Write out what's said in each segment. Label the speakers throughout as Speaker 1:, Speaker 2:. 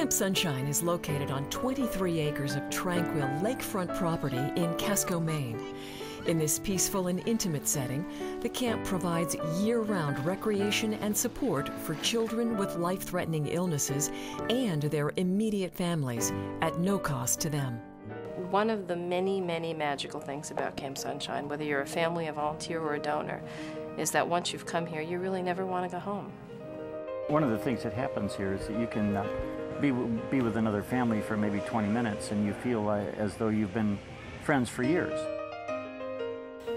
Speaker 1: Camp Sunshine is located on 23 acres of tranquil lakefront property in Casco, Maine. In this peaceful and intimate setting, the camp provides year-round recreation and support for children with life-threatening illnesses and their immediate families at no cost to them.
Speaker 2: One of the many, many magical things about Camp Sunshine, whether you're a family, a volunteer, or a donor, is that once you've come here, you really never want to go home.
Speaker 3: One of the things that happens here is that you can be with another family for maybe 20 minutes and you feel as though you've been friends for years.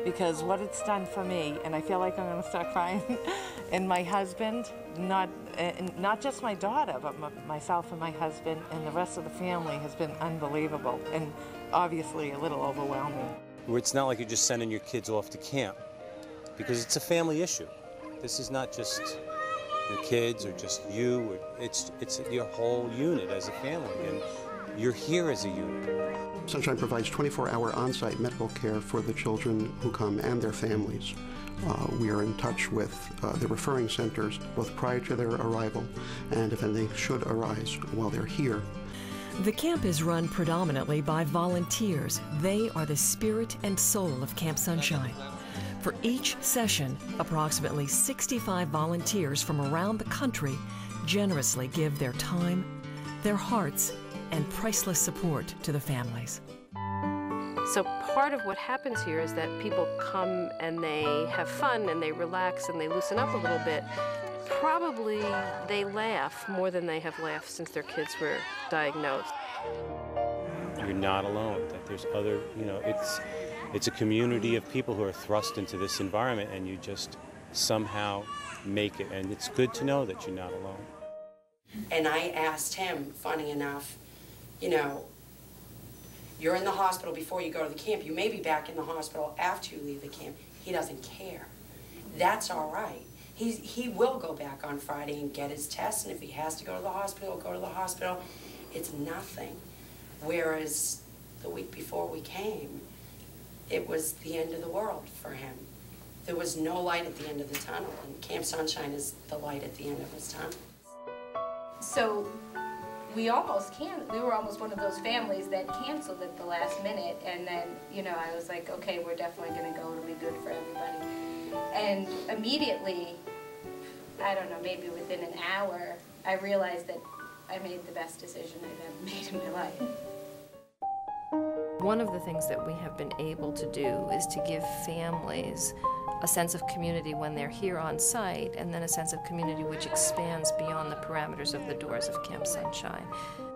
Speaker 4: Because what it's done for me, and I feel like I'm going to start crying, and my husband, not just my daughter, but myself and my husband and the rest of the family has been unbelievable and obviously a little overwhelming.
Speaker 5: It's not like you're just sending your kids off to camp, because it's a family issue. This is not just your kids or just you, it's your whole unit as a family, and you're here as a unit.
Speaker 6: Sunshine provides 24-hour on-site medical care for the children who come and their families. We are in touch with the referring centers both prior to their arrival and if anything should arise while they're here.
Speaker 1: The camp is run predominantly by volunteers. They are the spirit and soul of Camp Sunshine. For each session, approximately 65 volunteers from around the country generously give their time, their hearts, and priceless support to the families.
Speaker 2: So part of what happens here is that people come and they have fun and they relax and they loosen up a little bit. Probably they laugh more than they have laughed since their kids were diagnosed.
Speaker 5: You're not alone, that there's other, it's a community of people who are thrust into this environment and you just somehow make it, and it's good to know that you're not alone.
Speaker 7: And I asked him, funny enough, you're in the hospital before you go to the camp. You may be back in the hospital after you leave the camp. He doesn't care. That's all right. He will go back on Friday and get his tests, and if he has to go to the hospital, he'll go to the hospital. It's nothing. Whereas the week before we came, it was the end of the world for him. There was no light at the end of the tunnel, and Camp Sunshine is the light at the end of his tunnel.
Speaker 8: So we were almost one of those families that canceled at the last minute, and then, I was like, okay, we're definitely going to go, it'll be good for everybody. And immediately, I don't know, maybe within an hour, I realized that I made the best decision I've ever made in my life.
Speaker 2: One of the things that we have been able to do is to give families a sense of community when they're here on site, and then a sense of community which expands beyond the parameters of the doors of Camp Sunshine.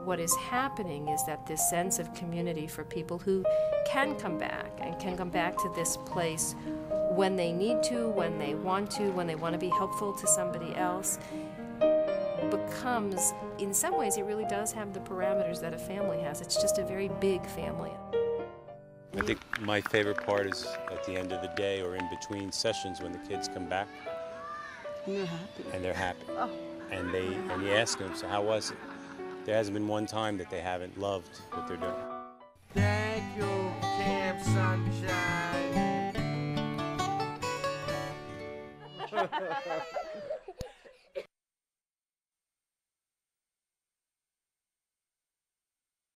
Speaker 2: What is happening is that this sense of community for people who can come back, and can come back to this place when they need to, when they want to be helpful to somebody else, becomes, in some ways, it really does have the parameters that a family has. It's just a very big family.
Speaker 5: I think my favorite part is at the end of the day or in between sessions when the kids come back.
Speaker 4: And they're happy.
Speaker 5: And they're happy.
Speaker 4: Oh.
Speaker 5: And you ask them, so how was it? There hasn't been one time that they haven't loved what they're doing.
Speaker 9: Thank you, Camp Sunshine.